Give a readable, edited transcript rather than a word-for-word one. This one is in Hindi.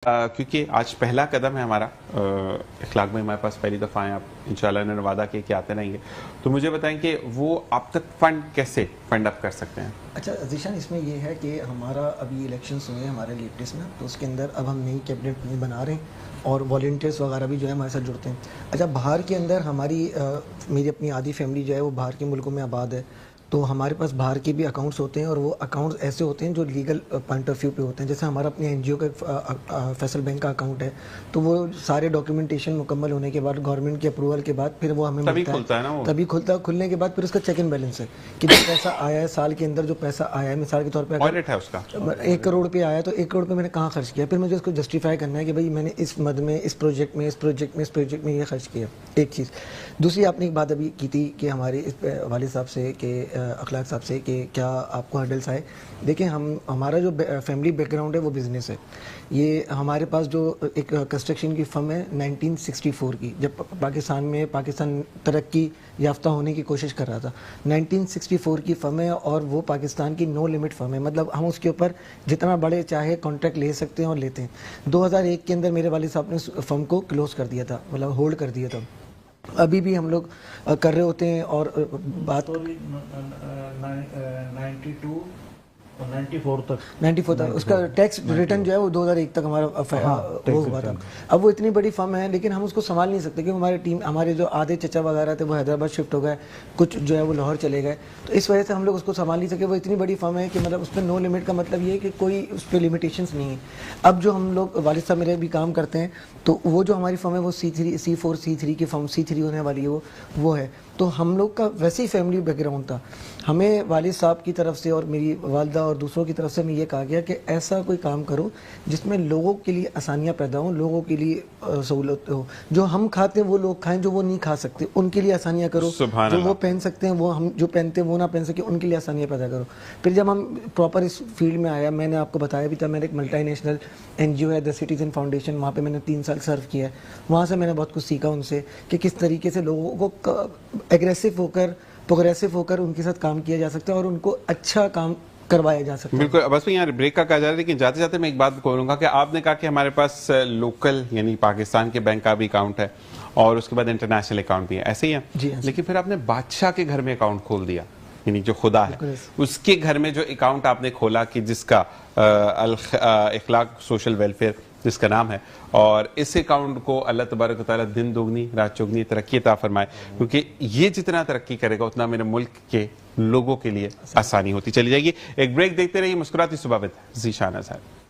क्योंकि आज पहला कदम है हमारा इखलाक में हमारे पास पहली दफ़ा आए आप इंशाल्लाह इन्होंने वादा किया कि आते रहेंगे। तो मुझे बताएं कि वो आप तक फंड कैसे फंड अप कर सकते हैं। अच्छा जीशान, इसमें ये है कि हमारा अभी इलेक्शंस हुए हैं हमारे लेटेस्ट में, तो उसके अंदर अब हम नई कैबिनेट बना रहे हैं और वॉलंटियर्स वगैरह भी जो है हमारे साथ जुड़ते हैं। अच्छा, बाहर के अंदर हमारी मेरी अपनी आधी फैमिली जो है वो बाहर के मुल्कों में आबाद है, तो हमारे पास बाहर के भी अकाउंट्स होते हैं और वो अकाउंट्स ऐसे होते हैं जो लीगल पॉइंट ऑफ व्यू पे होते हैं। जैसे हमारा अपने एनजीओ का फैसल बैंक का अकाउंट है, तो वो सारे डॉक्यूमेंटेशन मुकम्मल होने के बाद गवर्नमेंट के अप्रूवल के बाद फिर वो हमें तभी खुलता है ना वो। तभी खुलता है। खुलने के बाद फिर उसका चेक इन बैलेंस है कि जो पैसा आया है साल के अंदर, जो पैसा आया है मिसाल के तौर पर ऑडिट है उसका 1 करोड़ रुपये आया तो 1 करोड़ रुपये मैंने कहाँ खर्च किया, फिर मुझे उसको जस्टिफाई करना है कि भाई मैंने इस मद में, इस प्रोजेक्ट में, इस प्रोजेक्ट में ये खर्च किया। एक चीज़। दूसरी, आपने एक बात अभी की थी कि हमारे इस वालिद साहब से कि अखलाक साहब से कि क्या आपको हर्डल्स आए। देखिए, हमारा जो फैमिली बैकग्राउंड है वो बिज़नेस है। ये हमारे पास जो एक कंस्ट्रक्शन की फर्म है 1964 की, जब पाकिस्तान तरक्की याफ्ता होने की कोशिश कर रहा था। 1964 की फर्म है और वो पाकिस्तान की नो लिमिट फर्म है, मतलब हम उसके ऊपर जितना बड़े चाहे कॉन्ट्रैक्ट ले सकते हैं और लेते हैं। 2001 के अंदर मेरे वालिद साहब ने फर्म को क्लोज कर दिया था, मतलब होल्ड कर दिया था। अभी भी हम लोग कर रहे होते हैं और बात तो 92 और 94 तक उसका टैक्स रिटर्न जो है वो 2001 तक हमारा वो हुआ था। अब वो इतनी बड़ी फर्म है लेकिन हम उसको संभाल नहीं सकते क्योंकि हमारे जो आधे चचा वगैरह थे वो हैदराबाद शिफ्ट हो गए, कुछ जो है वो लाहौर चले गए, तो इस वजह से हम लोग उसको संभाल नहीं सके। वो इतनी बड़ी फर्म है कि मतलब उस पर नो लिमिट का मतलब ये है कि कोई उस पर लिमिटेशंस नहीं है। अब जो हम लोग वालिद साहब मेरे भी काम करते हैं, तो वो जो हमारी फर्म है वो C3 की फर्म C3 होने वाली है वो है। तो हम लोग का वैसे ही फैमिली बैकग्राउंड था। हमें वालिद साहब की तरफ से और मेरी वालदा और दूसरों की तरफ से हमें ये कहा गया कि ऐसा कोई काम करो जिसमें लोगों के लिए आसानियाँ पैदा हों, लोगों के लिए सहूलत हो। जो हम खाते हैं वो लोग खाएं, जो वो नहीं खा सकते उनके लिए आसानियाँ करो, जो वो पहन सकते हैं वो हम जो पहनते हैं वो ना पहन सके उनके लिए आसानियाँ पैदा करो। फिर जब हम प्रॉपर इस फील्ड में आया, मैंने आपको बताया भी था, मैंने एक मल्टीनेशनल NGO है द सिटीजन फाउंडेशन, वहाँ पर मैंने 3 साल सर्व किया है। वहाँ से मैंने बहुत कुछ सीखा उनसे कि किस तरीके से लोगों को एग्रेसिव होकर, प्रोग्रेसिव होकर उनके साथ काम किया जा सकता है और उनको अच्छा काम करवाया जा सकता है। बिल्कुल। बस मैं यहाँ ब्रेक का कहा जा रहा है, लेकिन जाते जाते मैं एक बात बोलूंगा कि आपने कहा कि हमारे पास लोकल यानी पाकिस्तान के बैंक का भी अकाउंट है और उसके बाद इंटरनेशनल अकाउंट भी है, ऐसे ही है जी। लेकिन फिर आपने बादशाह के घर में अकाउंट खोल दिया, यानी जो खुदा है उसके घर में जो अकाउंट आपने खोला कि जिसका इखलाक सोशल वेलफेयर जिसका नाम है, और इस अकाउंट को अल्लाह तबारक व तआला दिन दोगुनी रात चौगुनी तरक्की अता फरमाए, क्योंकि ये जितना तरक्की करेगा उतना मेरे मुल्क के लोगों के लिए आसानी होती चली जाएगी। एक ब्रेक देखते रहिए, मुस्कुराती सुबह विद ज़ीशान अज़हर।